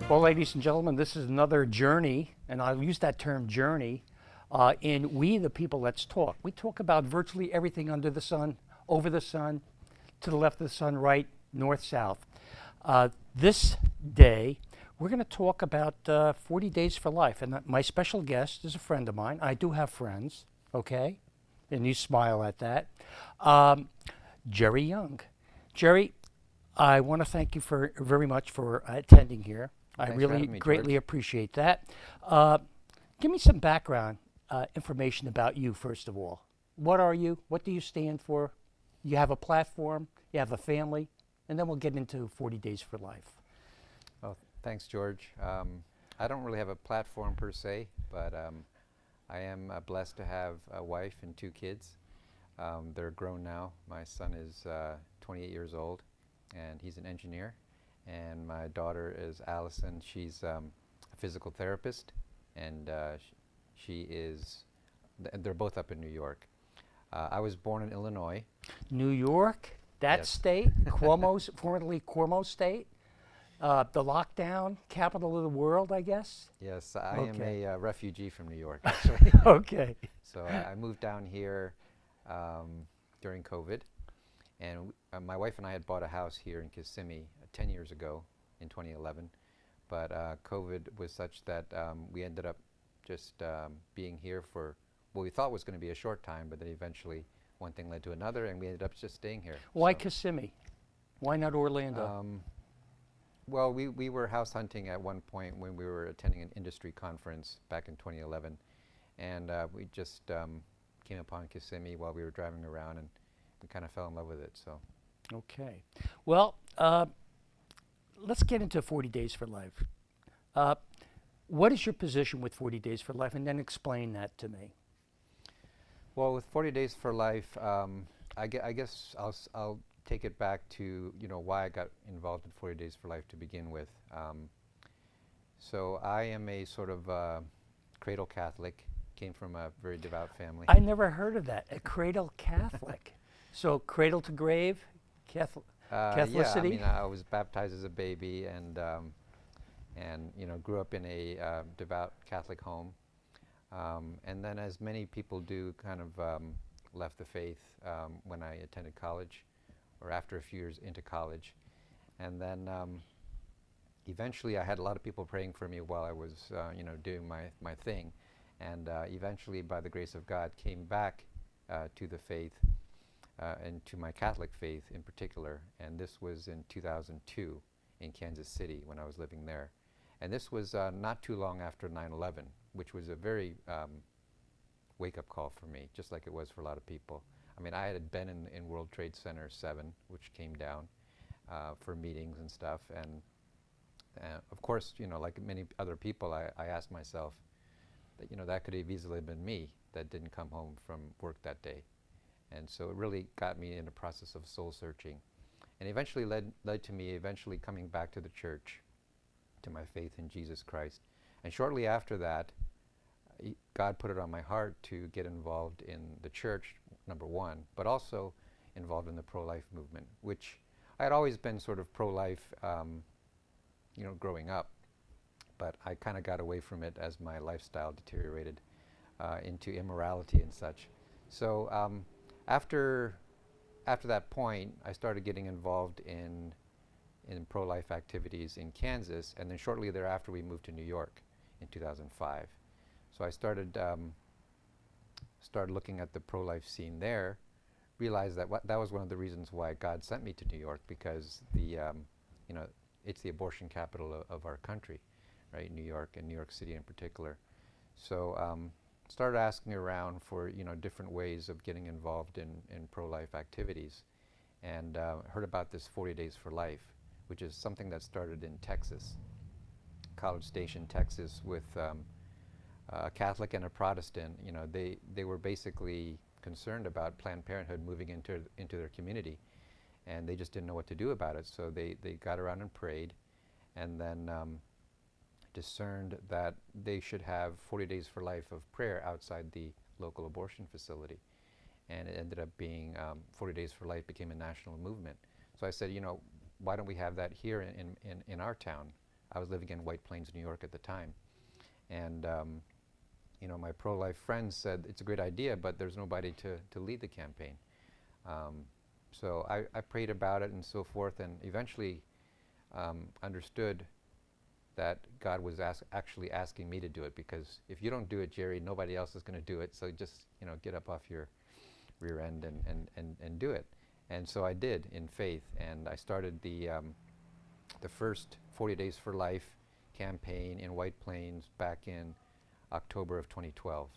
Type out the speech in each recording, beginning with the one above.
Well, ladies and gentlemen, this is another journey, and I'll use that term journey, in We the People Let's Talk. We talk about virtually everything under the sun, over the sun, to the left of the sun, right, north, south. This day, we're going to talk about 40 Days for Life, and my special guest is a friend of mine. I do have friends, okay? And you smile at that. Gerry Yeung. Gerry, I want to thank you very much for attending here. I Thanks for really having me, greatly George. appreciate that. Give me some background information about you, first of all. What are you? What do you stand for? You have a platform, you have a family, and then we'll get into 40 Days for Life. Well, thanks, George. I don't really have a platform per se, but I am blessed to have a wife and two kids. They're grown now. My son is 28 years old, and he's an engineer. And my daughter is Allison. She's a physical therapist, and she is. They're both up in New York. I was born in Illinois. New York, that Yes. state, Cuomo's, formerly Cuomo State, the lockdown capital of the world, I guess. Yes, I am Okay. a refugee from New York, actually. Okay. So I moved down here during COVID, and my wife and I had bought a house here in Kissimmee 10 years ago in 2011, but COVID was such that we ended up just being here for what we thought was going to be a short time, but then eventually one thing led to another, and we ended up just staying here. Why So, Kissimmee? Why not Orlando? well, we were house hunting at one point when we were attending an industry conference back in 2011, and we just came upon Kissimmee while we were driving around, and we kind of fell in love with it. So Okay. Well, let's get into 40 Days for Life. What is your position with 40 Days for Life? And then explain that to me. well, with 40 Days for Life, I guess I'll take it back to why I got involved in 40 Days for Life to begin with. So I am a sort of cradle Catholic, came from a very devout family. I never heard of that. A cradle Catholic. So cradle to grave, Catholic. Yeah, I Catholicity? mean, I was baptized as a baby, and grew up in a devout Catholic home, and then, as many people do, kind of left the faith when I attended college, or after a few years into college, and then eventually I had a lot of people praying for me while I was doing my thing, and eventually, by the grace of God, came back to the faith. And to my Catholic faith in particular, and this was in 2002 in Kansas City when I was living there. And this was not too long after 9/11, which was a very wake-up call for me, just like it was for a lot of people. I mean, I had been in World Trade Center 7, which came down for meetings and stuff, and of course, like many other people, I asked myself that, that could have easily been me that didn't come home from work that day. And so it really got me in a process of soul searching, and eventually led to me eventually coming back to the church, to my faith in Jesus Christ. And shortly after that, God put it on my heart to get involved in the church, number one, but also involved in the pro-life movement, which I had always been sort of pro-life, growing up, but I kind of got away from it as my lifestyle deteriorated into immorality and such. So after that point, I started getting involved in pro-life activities in Kansas, and then shortly thereafter we moved to New York in 2005. So I started looking at the pro-life scene there, realized that that was one of the reasons why God sent me to New York, because it's the abortion capital of our country, right? New York, and New York City in particular. So started asking around for different ways of getting involved in pro-life activities, and heard about this 40 Days for Life, which is something that started in Texas, College Station, Texas, with a Catholic and a Protestant. They were basically concerned about Planned Parenthood moving into their community, and they just didn't know what to do about it. So they got around and prayed, and then discerned that they should have 40 Days for Life of prayer outside the local abortion facility. And it ended up being 40 Days for Life became a national movement. So I said, why don't we have that here in our town, I was living in White Plains, New York at the time. And my pro-life friends said, it's a great idea, but there's nobody to lead the campaign. So I prayed about it and so forth, and eventually understood that God was actually asking me to do it, because if you don't do it, Gerry, nobody else is going to do it. So just get up off your rear end and do it. And so I did in faith, and I started the first 40 Days for Life campaign in White Plains back in October of 2012.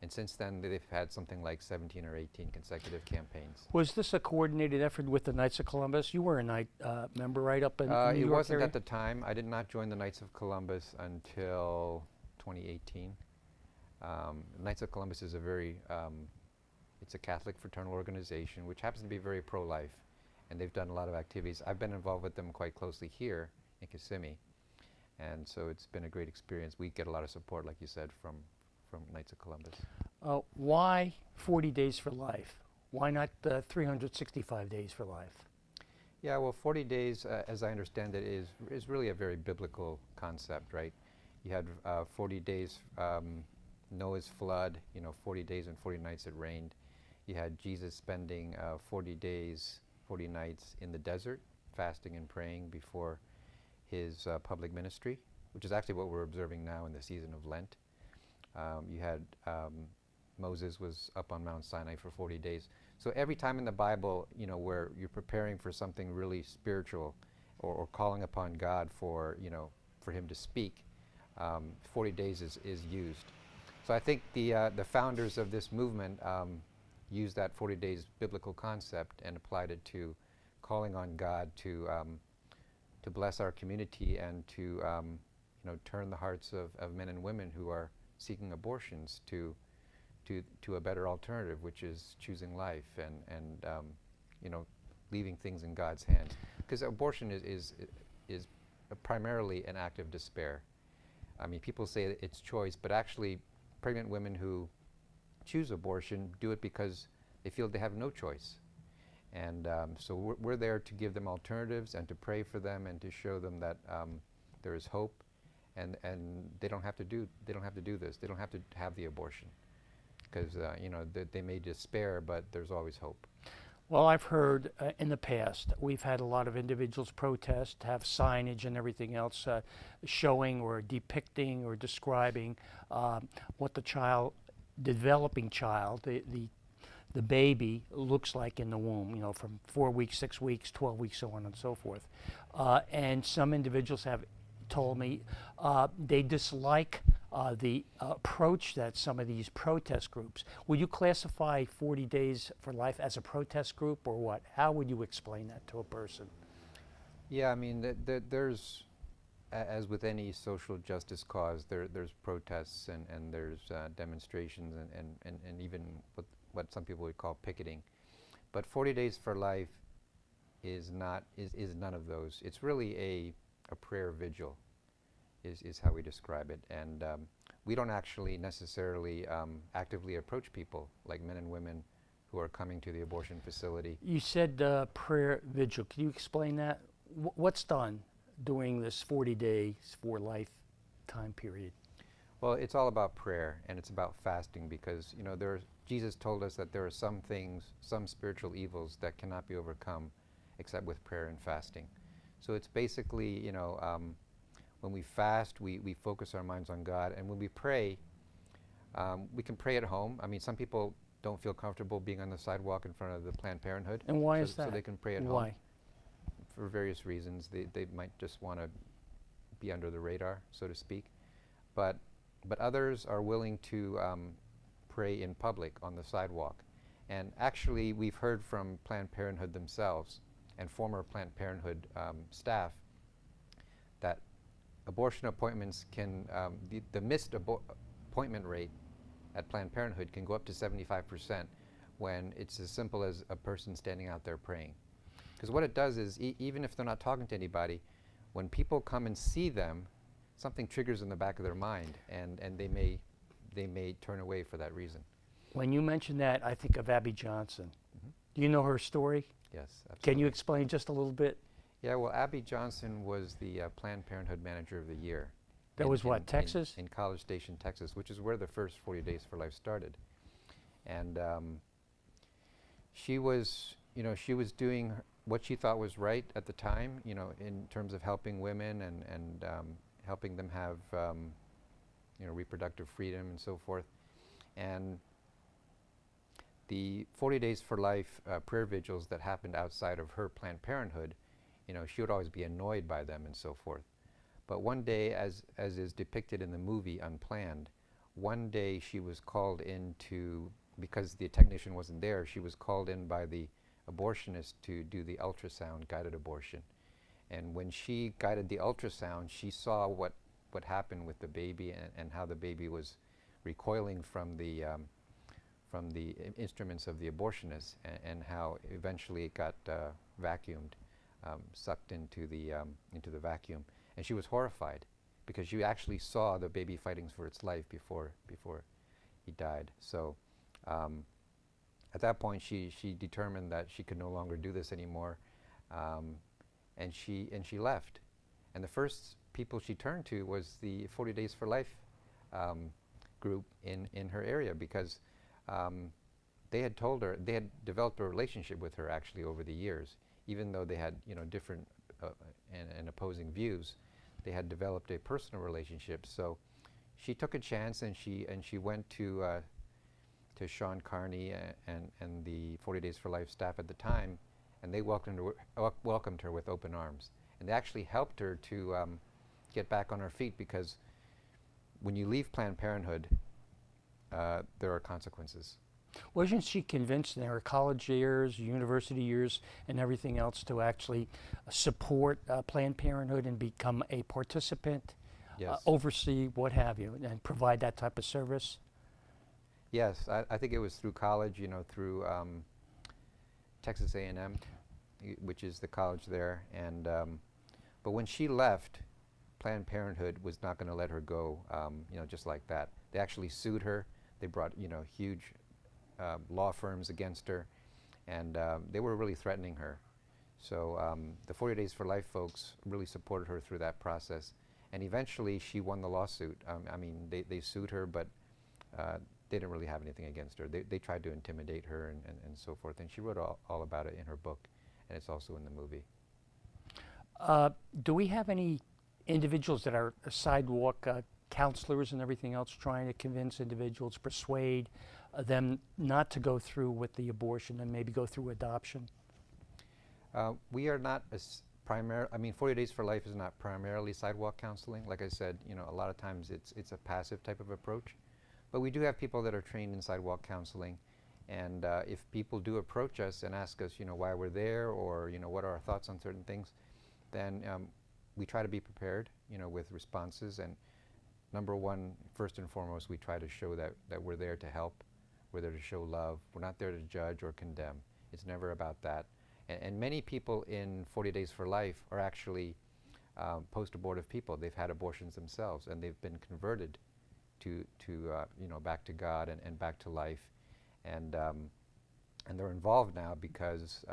And since then, they've had something like 17 or 18 consecutive campaigns. Was this a coordinated effort with the Knights of Columbus? You were a Knight member right up in New York It wasn't area? at the time. I did not join the Knights of Columbus until 2018. Knights of Columbus is it's a Catholic fraternal organization, which happens to be very pro-life, and they've done a lot of activities. I've been involved with them quite closely here in Kissimmee, and so it's been a great experience. We get a lot of support, like you said, from Knights of Columbus. Why 40 Days for Life? Why not 365 Days for Life? Yeah, well, 40 days, as I understand it, is really a very biblical concept, right? You had 40 days, Noah's flood, 40 days and 40 nights it rained. You had Jesus spending 40 days, 40 nights in the desert, fasting and praying before his public ministry, which is actually what we're observing now in the season of Lent. You had Moses was up on Mount Sinai for 40 days. So every time in the Bible, where you're preparing for something really spiritual or calling upon God for him to speak, 40 days is used. So I think the founders of this movement used that 40 days biblical concept and applied it to calling on God to bless our community and to turn the hearts of men and women who are seeking abortions to a better alternative, which is choosing life and leaving things in God's hands. Because abortion is primarily an act of despair. I mean, people say that it's choice, but actually pregnant women who choose abortion do it because they feel they have no choice. And so we're there to give them alternatives and to pray for them and to show them that there is hope, and they don't have to do this. They don't have to have the abortion, because they may despair, but there's always hope. Well, I've heard in the past, we've had a lot of individuals protest, have signage and everything else showing or depicting or describing what the developing child, the baby looks like in the womb, from 4 weeks, 6 weeks, 12 weeks, so on and so forth. And some individuals have told me they dislike the approach that some of these protest groups. Would you classify 40 Days for Life as a protest group or what? How would you explain that to a person? Yeah, I mean, there's, as with any social justice cause, there's protests and there's demonstrations and even what some people would call picketing. But 40 Days for Life is none of those. It's really a prayer vigil is how we describe it. And we don't actually necessarily actively approach people like men and women who are coming to the abortion facility. You said prayer vigil. Can you explain that? What's done during this 40 Days for Life time period? Well, it's all about prayer, and it's about fasting, because Jesus told us that there are some things, some spiritual evils that cannot be overcome except with prayer and fasting. So it's basically, when we fast, we focus our minds on God, and when we pray, we can pray at home. I mean, some people don't feel comfortable being on the sidewalk in front of the Planned Parenthood. And why is that? So they can pray at home. Why? For various reasons. They might just want to be under the radar, so to speak. But others are willing to pray in public on the sidewalk. And actually, we've heard from Planned Parenthood themselves and former Planned Parenthood staff that abortion appointments can, the missed appointment rate at Planned Parenthood can go up to 75% when it's as simple as a person standing out there praying. Because what it does is, even if they're not talking to anybody, when people come and see them, something triggers in the back of their mind, and they may turn away for that reason. When you mention that, I think of Abby Johnson. Mm-hmm. Do you know her story? Yes, absolutely. Can you explain just a little bit? Yeah, well, Abby Johnson was the Planned Parenthood Manager of the Year. That was what, Texas? In College Station, Texas, which is where the first 40 Days for Life started. And she was, she was doing what she thought was right at the time, in terms of helping women and helping them have, reproductive freedom and so forth. And the 40 Days for Life prayer vigils that happened outside of her Planned Parenthood, she would always be annoyed by them and so forth. But one day, as is depicted in the movie Unplanned, one day she was called in because the technician wasn't there, she was called in by the abortionist to do the ultrasound guided abortion. And when she guided the ultrasound, she saw what happened with the baby and how the baby was recoiling from the instruments of the abortionist, and how eventually it got vacuumed, sucked into the vacuum. And she was horrified because she actually saw the baby fighting for its life before he died. So at that point, she determined that she could no longer do this anymore, and she left. And the first people she turned to was the 40 Days for Life group in her area, because they had told her, they had developed a relationship with her actually over the years, even though they had different and opposing views. They had developed a personal relationship. So she took a chance, and she went to Sean Carney and the 40 Days for Life staff at the time, and they welcomed her with open arms. And they actually helped her to get back on her feet, because when you leave Planned Parenthood, there are consequences. Wasn't she convinced in her college years, university years, and everything else to actually support Planned Parenthood and become a participant, Yes. oversee, what have you, and provide that type of service? Yes, I think it was through college, through Texas A&M, which is the college there. And but when she left, Planned Parenthood was not going to let her go, just like that. They actually sued her. They brought, huge law firms against her, and they were really threatening her. So the 40 Days for Life folks really supported her through that process. And eventually she won the lawsuit. They sued her, but they didn't really have anything against her. They tried to intimidate her and so forth. And she wrote all about it in her book, and it's also in the movie. Do we have any individuals that are sidewalk counselors and everything else trying to convince individuals, persuade them not to go through with the abortion and maybe go through adoption? We are not 40 Days for Life is not primarily sidewalk counseling. Like I said, a lot of times it's a passive type of approach. But we do have people that are trained in sidewalk counseling. And if people do approach us and ask us, why we're there, or, what are our thoughts on certain things, then we try to be prepared, with responses. And number one, first and foremost, we try to show that we're there to help. We're there to show love. We're not there to judge or condemn. It's never about that. And many people in 40 Days for Life are actually post-abortive people. They've had abortions themselves, and they've been converted to back to God and back to life. And they're involved now because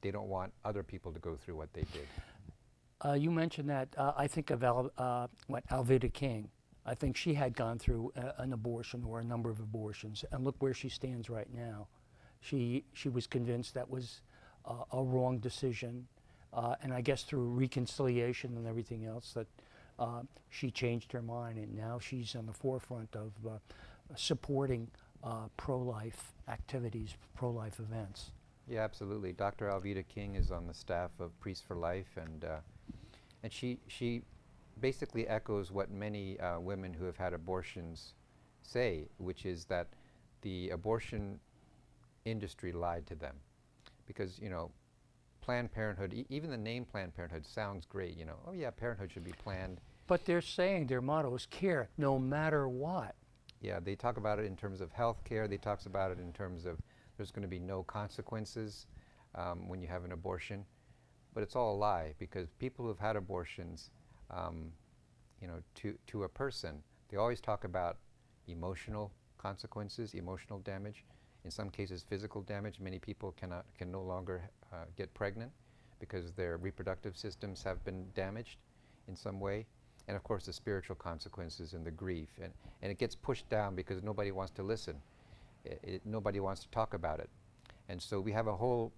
they don't want other people to go through what they did. You mentioned that. I think of Alveda King. I think she had gone through an abortion or a number of abortions, and look where she stands right now. She was convinced that was a wrong decision, and I guess through reconciliation and everything else that she changed her mind, and now she's on the forefront of supporting pro-life activities, pro-life events. Yeah, absolutely. Dr. Alveda King is on the staff of Priests for Life, and she basically echoes what many women who have had abortions say, which is that the abortion industry lied to them. Because, Planned Parenthood, even the name Planned Parenthood sounds great, oh yeah, parenthood should be planned. But they're saying their motto is care, no matter what. Yeah, they talk about it in terms of health care. They talk about it in terms of there's going to be no consequences when you have an abortion. But it's all a lie, because people who've had abortions, to a person, they always talk about emotional consequences, emotional damage. In some cases, physical damage. Many people can no longer get pregnant because their reproductive systems have been damaged in some way. And of course the spiritual consequences and the grief. And it gets pushed down because nobody wants to listen. Nobody wants to talk about it. And so we have a whole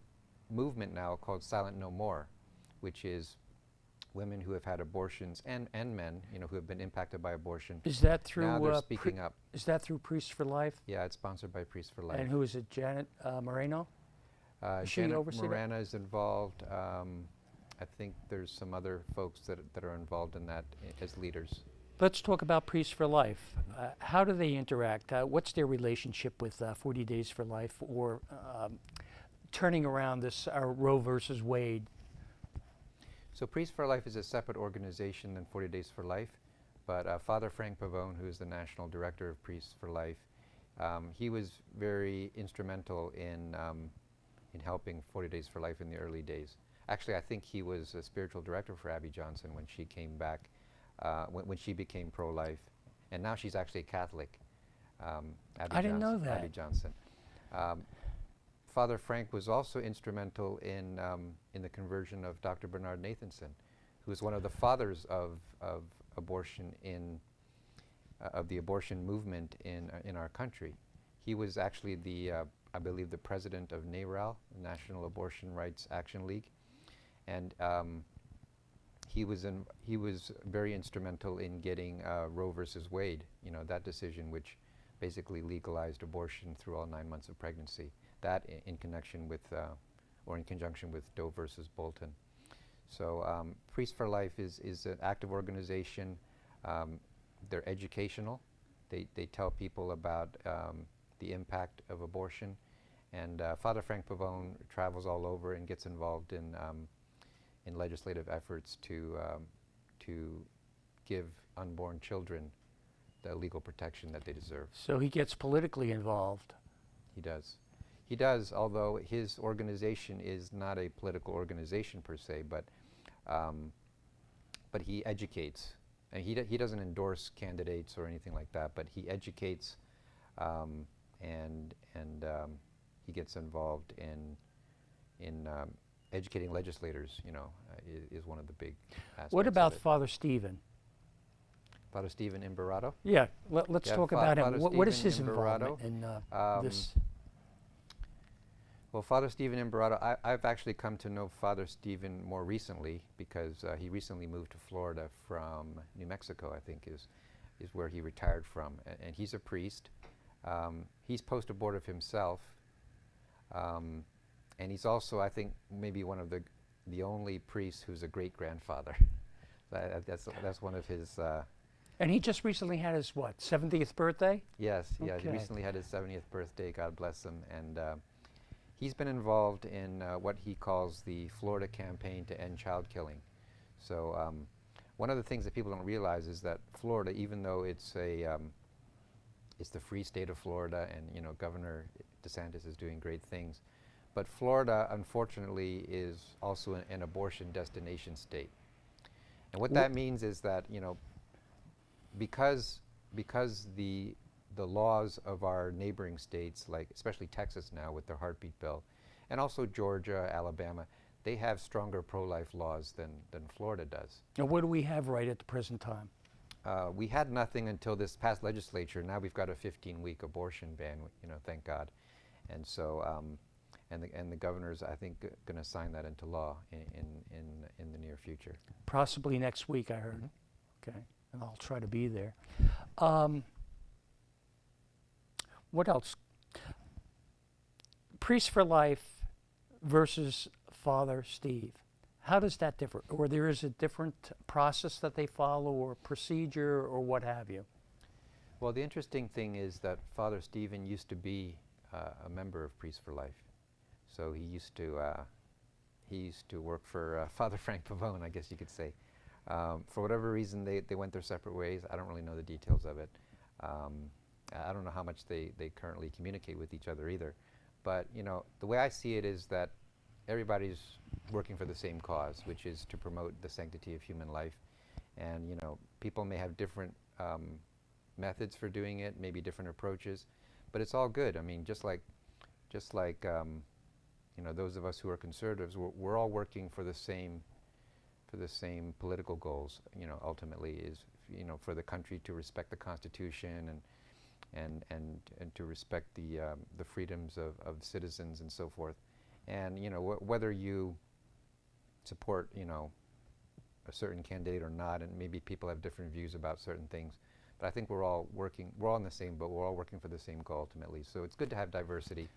movement now called Silent No More, which is women who have had abortions and men, who have been impacted by abortion. Is that through? Now they're speaking up. Is that through Priests for Life? Yeah, it's sponsored by Priests for Life. And who is it? Janet Moreno? Janet Morena is involved. I think there's some other folks that are involved in that as leaders. Let's talk about Priests for Life. How do they interact? What's their relationship with 40 Days for Life, or turning around this Roe versus Wade? So Priests for Life is a separate organization than 40 Days for Life, but Father Frank Pavone, who is the national director of Priests for Life, he was very instrumental in helping 40 Days for Life in the early days. Actually, I think he was a spiritual director for Abby Johnson when she came back, when she became pro-life, and now she's actually a Catholic. I didn't know that. Abby Johnson. Father Frank was also instrumental in the conversion of Dr. Bernard Nathanson, who is one of the fathers of abortion of the abortion movement in our country. He was actually I believe the president of NARAL, National Abortion Rights Action League, and he was very instrumental in getting Roe versus Wade, that decision which basically legalized abortion through all 9 months of pregnancy. That in connection with, or in conjunction with Doe versus Bolton. So Priests for Life is an active organization. They're educational. They tell people about the impact of abortion. And Father Frank Pavone travels all over and gets involved in legislative efforts to give unborn children the legal protection that they deserve. So he gets politically involved. He does. He does, although his organization is not a political organization per se, but he educates. And he doesn't endorse candidates or anything like that, but he educates, and he gets involved in educating legislators. Is one of the big aspects. What about of it. Father Stephen? Father Stephen Imberato? Yeah, let's talk about him. What is his Imberato, involvement in this? Well, Father Stephen Imberato, I've actually come to know Father Stephen more recently because he recently moved to Florida from New Mexico, I think is where he retired from. And he's a priest. He's post-abortive himself. And he's also, I think, maybe one of the only priests who's a great-grandfather. That's one of his... And he just recently had his, 70th birthday? Yes, okay. Yeah, he recently had his 70th birthday, God bless him. And he's been involved in what he calls the Florida campaign to end child killing. So one of the things that people don't realize is that Florida, even though it's the free state of Florida, and Governor DeSantis is doing great things, but Florida, unfortunately, is also an abortion destination state. And what that means is that because the laws of our neighboring states, like especially Texas now with their heartbeat bill, and also Georgia, Alabama, they have stronger pro-life laws than Florida does. And what do we have right at the present time? We had nothing until this past legislature. Now we've got a 15-week abortion ban, thank God. And so, and the governor's, I think, going to sign that into law in the near future. Possibly next week, I heard. Mm-hmm. Okay, and I'll try to be there. What else? Priests for Life versus Father Steve. How does that differ? Or there is a different process that they follow, or procedure, or what have you? Well, the interesting thing is that Father Stephen used to be a member of Priests for Life. So he used to work for Father Frank Pavone, I guess you could say. For whatever reason, they went their separate ways. I don't really know the details of it. I don't know how much they currently communicate with each other either. But the way I see it is that everybody's working for the same cause, which is to promote the sanctity of human life. And people may have different methods for doing it, maybe different approaches, but it's all good. I mean, just like those of us who are conservatives, we're all working for the same political goals. Ultimately, is for the country to respect the Constitution and to respect the freedoms of citizens and so forth. And whether you support a certain candidate or not, and maybe people have different views about certain things, but I think we're all in the same boat. We're all working for the same goal ultimately. So it's good to have diversity.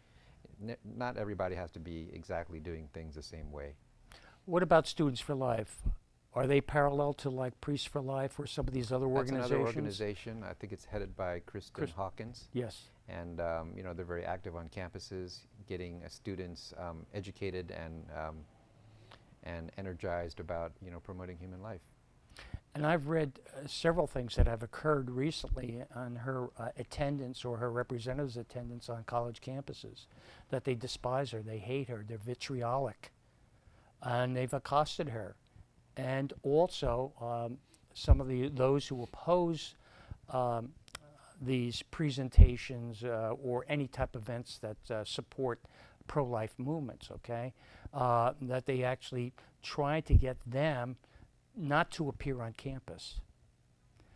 Not everybody has to be exactly doing things the same way. What about Students for Life? Are they parallel to like Priests for Life or some of these other organizations? That's another organization. I think it's headed by Kristen Hawkins. Yes. And they're very active on campuses, getting students educated and energized about promoting human life. And I've read several things that have occurred recently on her attendance or her representatives' attendance on college campuses, that they despise her, they hate her, they're vitriolic, and they've accosted her. And also, some of those who oppose these presentations or any type of events that support pro-life movements, okay, that they actually try to get them not to appear on campus.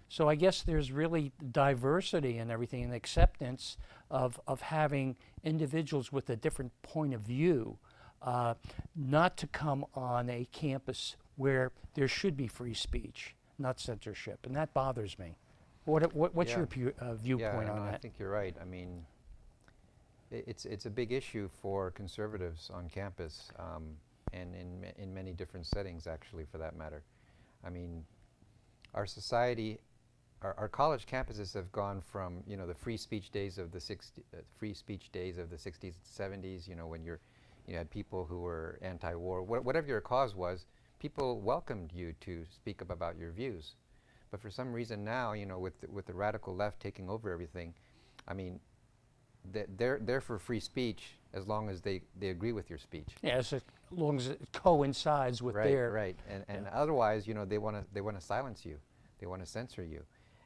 So I guess there's really diversity and everything, and acceptance of having individuals with a different point of view not to come on a campus where there should be free speech, not censorship, and that bothers me. What's your viewpoint on that? I think you're right. I mean, it's a big issue for conservatives on campus, and in many different settings, actually, for that matter. I mean, our society, our college campuses have gone from the free speech days of the 60s and 70s. When you had people who were anti-war, whatever your cause was, people welcomed you to speak up about your views. But for some reason now, with the radical left taking over everything, I mean, they're for free speech as long as they agree with your speech. Yeah, as long as it coincides with their right. And otherwise, they want to silence you, they want to censor you,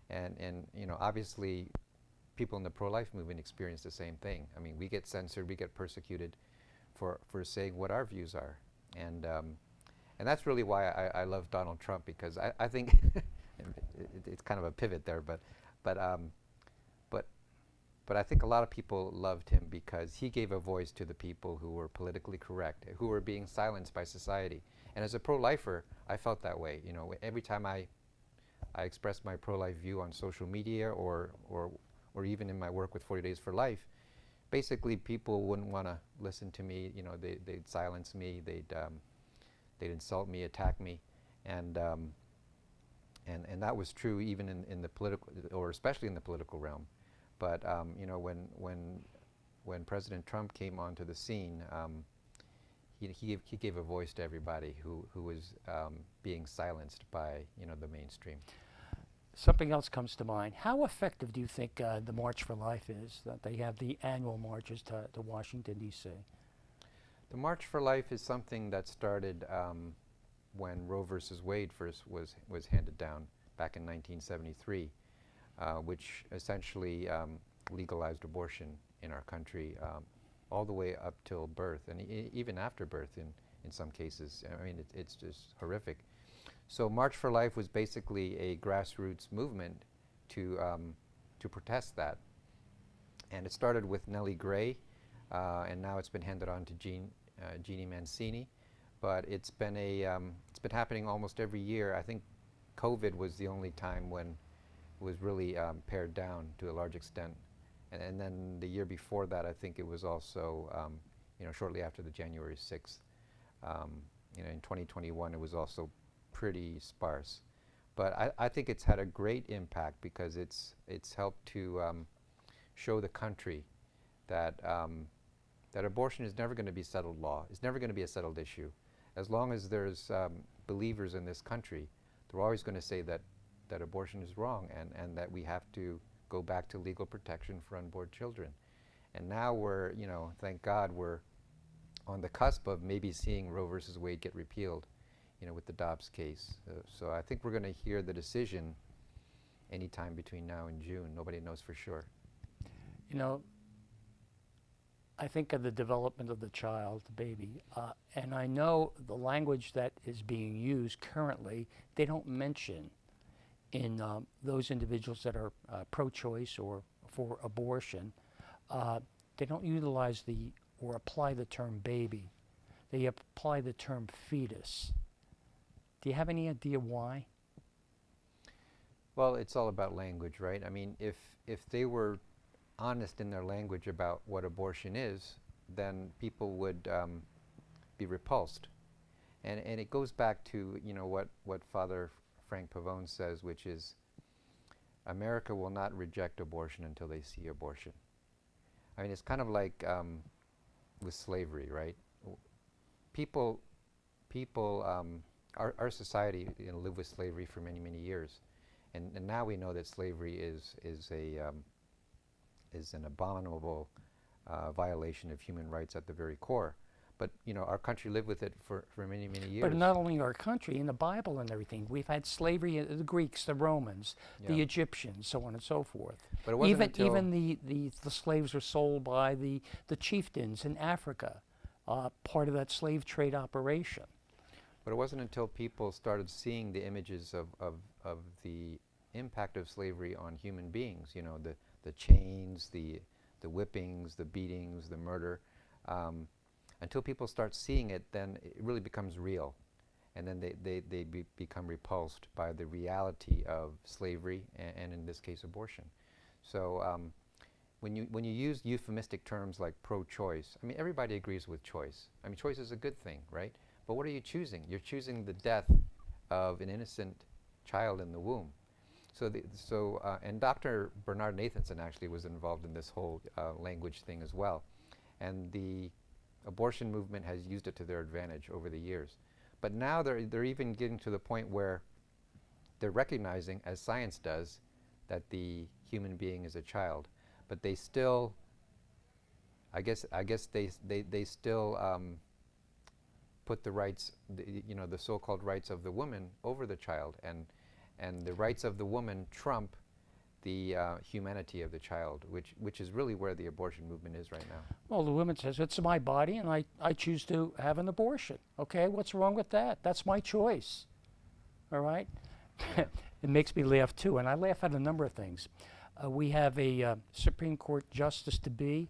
and obviously, people in the pro-life movement experience the same thing. I mean, we get censored, we get persecuted for saying what our views are, and that's really why I love Donald Trump, because I think it's kind of a pivot there, but I think a lot of people loved him because he gave a voice to the people who were politically correct, who were being silenced by society. And as a pro-lifer, I felt that way. Every time I expressed my pro-life view on social media or even in my work with 40 Days for Life, basically people wouldn't want to listen to me. They'd silence me, they'd insult me, attack me, and that was true even in the political, or especially in the political realm. But when President Trump came onto the scene, he gave a voice to everybody who was being silenced by the mainstream. Something else comes to mind. How effective do you think the March for Life is, that they have the annual marches to Washington, D.C.? The March for Life is something that started when Roe versus Wade first was handed down back in 1973. Which essentially legalized abortion in our country all the way up till birth, and even after birth in some cases. I mean, it's just horrific. So March for Life was basically a grassroots movement to protest that. And it started with Nellie Gray, and now it's been handed on to Jeannie Mancini. But it's been happening almost every year. I think COVID was the only time when was really pared down to a large extent, and then the year before that, I think it was also, shortly after the January 6th. In 2021, it was also pretty sparse, but I think it's had a great impact because it's helped to show the country that that abortion is never going to be settled law. It's never going to be a settled issue. As long as there's believers in this country, they're always going to say that abortion is wrong and that we have to go back to legal protection for unborn children. And now we're, thank God, we're on the cusp of maybe seeing Roe versus Wade get repealed, with the Dobbs case. So I think we're going to hear the decision anytime between now and June. Nobody knows for sure. I think of the development of the child, the baby, and I know the language that is being used currently, they don't mention in those individuals that are pro-choice or for abortion, they don't utilize the or apply the term baby. They apply the term fetus. Do you have any idea why? Well, it's all about language, right? I mean, if they were honest in their language about what abortion is, then people would be repulsed. And it goes back to, you know, what Father Frank Pavone says, which is, America will not reject abortion until they see abortion. I mean, it's kind of like with slavery, right? People, our society, you know, lived with slavery for many, many years. And now we know that slavery is an abominable violation of human rights at the very core. But you know, our country lived with it for many, many years. But not only our country, in the Bible and everything, we've had slavery, the Greeks, the Romans, the Egyptians, so on and so forth. But it wasn't even the slaves were sold by the chieftains in Africa, part of that slave trade operation. But it wasn't until people started seeing the images of the impact of slavery on human beings, you know, the chains, the whippings, the beatings, the murder, until people start seeing it, then it really becomes real. And then they become repulsed by the reality of slavery and in this case, abortion. So when you use euphemistic terms like pro-choice, I mean, everybody agrees with choice. I mean, choice is a good thing, right? But what are you choosing? You're choosing the death of an innocent child in the womb. And Dr. Bernard Nathanson actually was involved in this whole language thing as well. And the abortion movement has used it to their advantage over the years. But now they're even getting to the point where they're recognizing, as science does, that the human being is a child. But they still, I guess they still put the rights, the so-called rights of the woman over the child, and the rights of the woman trump the humanity of the child, which is really where the abortion movement is right now. Well, the woman says, it's my body and I choose to have an abortion. Okay, what's wrong with that? That's my choice. All right? It makes me laugh too, and I laugh at a number of things. We have a Supreme Court justice-to-be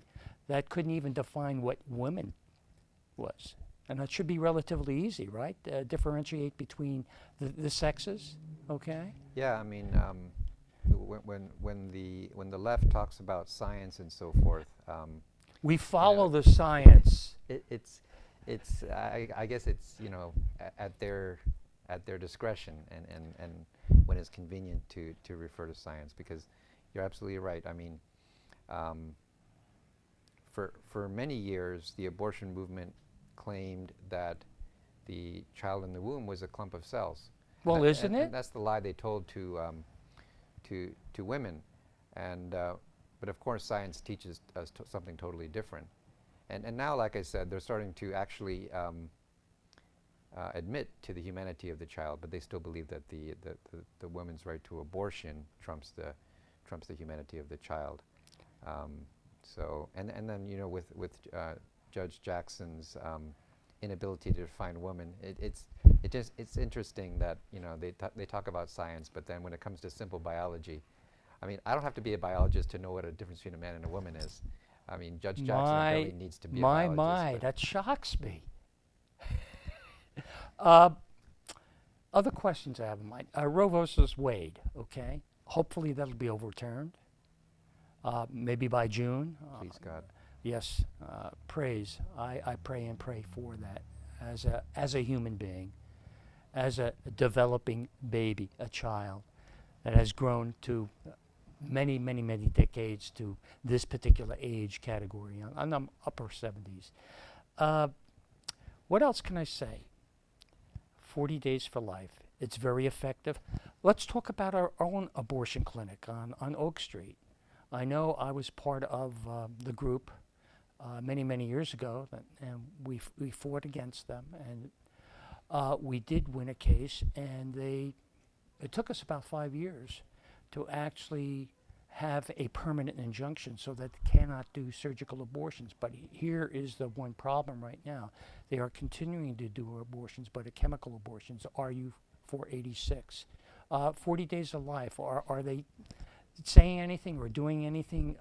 that couldn't even define what women was. And that should be relatively easy, right? Differentiate between the sexes, okay? Yeah, I mean, when the left talks about science and so forth, we follow the science. I guess it's, you know, at their discretion and when it's convenient to refer to science, because you're absolutely right. I mean, for many years, the abortion movement claimed that the child in the womb was a clump of cells. Well, isn't it? And that's the lie they told to women, but of course science teaches us something totally different. And now, like I said, they're starting to actually admit to the humanity of the child, but they still believe that the woman's right to abortion trumps the humanity of the child. And then, you know, with Judge Jackson's inability to define woman, it's interesting that, you know, they talk about science, but then when it comes to simple biology, I mean, I don't have to be a biologist to know what a difference between a man and a woman is. I mean, Judge Jackson apparently needs to be a biologist. My, that shocks me. Other questions I have in mind. Roe versus Wade, okay? Hopefully that'll be overturned, maybe by June. Please God. Yes, praise. I pray and pray for that as a human being, as a developing baby, a child that has grown to many, many, many decades to this particular age category. I'm in the upper 70s. What else can I say? 40 Days for Life. It's very effective. Let's talk about our own abortion clinic on Oak Street. I know I was part of the group many, many years ago, and we fought against them, and we did win a case, and it took us about 5 years to actually have a permanent injunction so that they cannot do surgical abortions. But here is the one problem right now. They are continuing to do abortions, but chemical abortions, RU 486. 40 days of life, are they saying anything or doing anything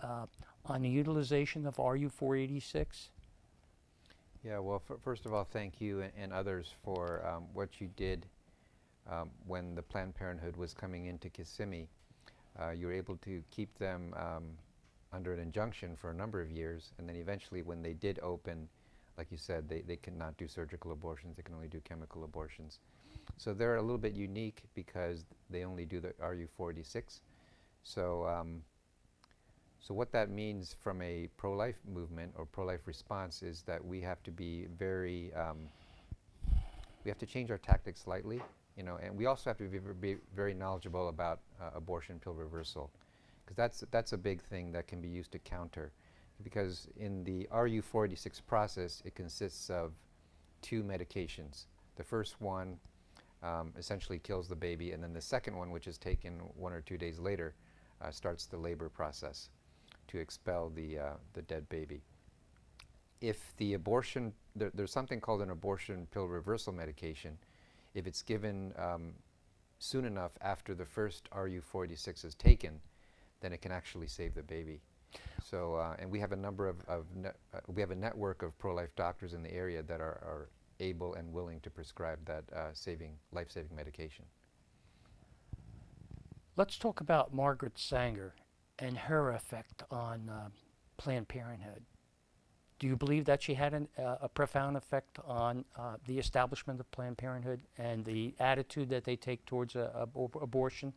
on the utilization of RU 486? Yeah, well, first of all, thank you and others for what you did when the Planned Parenthood was coming into Kissimmee. You were able to keep them under an injunction for a number of years, and then eventually when they did open, like you said, they cannot do surgical abortions, they can only do chemical abortions. So they're a little bit unique because they only do the RU486. So, so what that means from a pro-life movement or pro-life response is that we have to be very, we have to change our tactics slightly, you know, and we also have to be very knowledgeable about abortion pill reversal, because that's a big thing that can be used to counter. Because in the RU486 process, it consists of 2 medications. The first one essentially kills the baby, and then the second one, which is taken 1 or 2 days later, starts the labor process to expel the dead baby. If the abortion, there's something called an abortion pill reversal medication. If it's given soon enough after the first RU486 is taken, then it can actually save the baby. So, and we have a number of we have a network of pro-life doctors in the area that are able and willing to prescribe that life-saving medication. Let's talk about Margaret Sanger and her effect on Planned Parenthood. Do you believe that she had a profound effect on the establishment of Planned Parenthood and the attitude that they take towards abortion?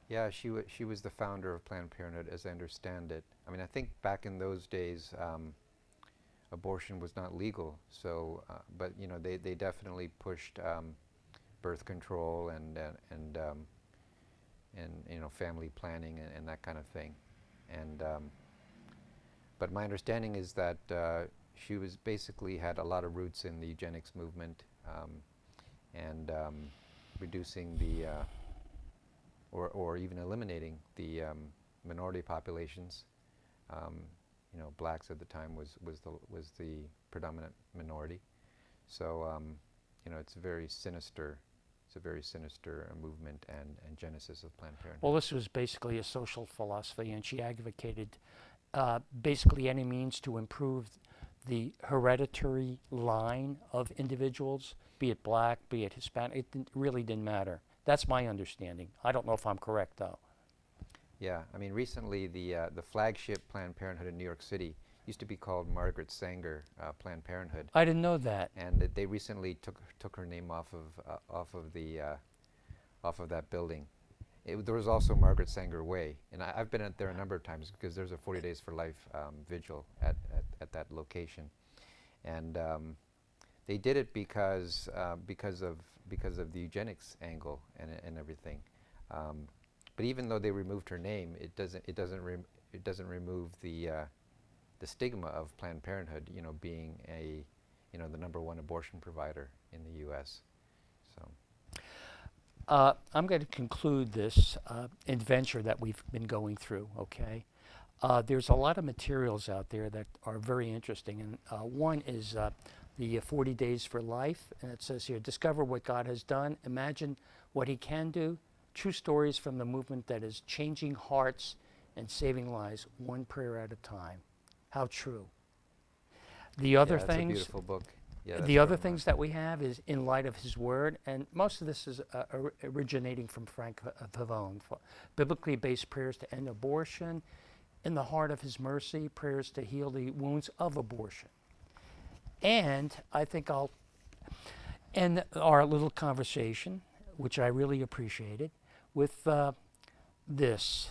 Yeah, she was the founder of Planned Parenthood, as I understand it. I mean, I think back in those days, abortion was not legal. So, but you know, they definitely pushed birth control and you know, family planning and that kind of thing. And but my understanding is that she was basically had a lot of roots in the eugenics movement and reducing the or even eliminating the minority populations. You know, blacks at the time was the predominant minority. So you know, it's a very sinister movement and genesis of Planned Parenthood. Well, this was basically a social philosophy, and she advocated basically any means to improve the hereditary line of individuals, be it black, be it Hispanic. It really didn't matter. That's my understanding. I don't know if I'm correct, though. Yeah, I mean, recently the flagship Planned Parenthood in New York City used to be called Margaret Sanger Planned Parenthood. I didn't know that. And they recently took her name off of that building. There was also Margaret Sanger Way, and I've been there a number of times because there's a 40 Days for Life vigil at that location, and they did it because of the eugenics angle and everything. But even though they removed her name, it doesn't remove the stigma of Planned Parenthood, you know, being the #1 abortion provider in the U.S. So. I'm going to conclude this adventure that we've been going through, okay? There's a lot of materials out there that are very interesting, and one is the 40 Days for Life, and it says here, discover what God has done, imagine what he can do, true stories from the movement that is changing hearts and saving lives, one prayer at a time. How true. The other It's things, a beautiful book. Yeah, the other things that we have is In Light of His Word, and most of this is originating from Frank Pavone. Biblically based prayers to end abortion, In the Heart of His Mercy, prayers to heal the wounds of abortion. And I think I'll end our little conversation, which I really appreciated, with this.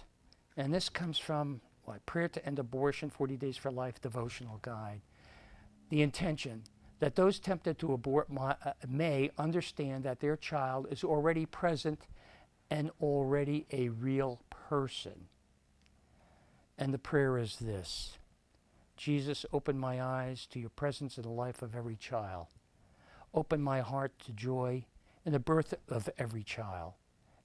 And this comes from Prayer to End Abortion, 40 Days for Life devotional guide. The intention that those tempted to abort may understand that their child is already present and already a real person. And the prayer is this: Jesus, open my eyes to your presence in the life of every child. Open my heart to joy in the birth of every child,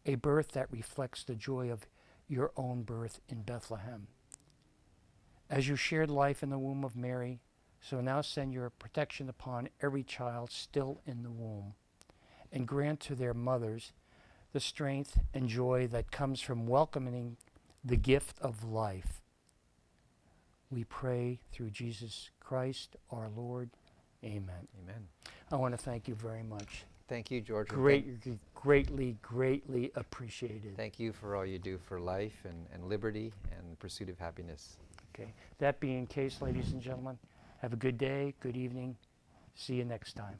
a birth that reflects the joy of your own birth in Bethlehem. As you shared life in the womb of Mary, so now send your protection upon every child still in the womb, and grant to their mothers the strength and joy that comes from welcoming the gift of life. We pray through Jesus Christ our Lord. Amen. Amen. I want to thank you very much. Thank you, George. and Greatly appreciated. Thank you for all you do for life and liberty and the pursuit of happiness. Okay. That being the case, ladies and gentlemen, have a good day, good evening. See you next time.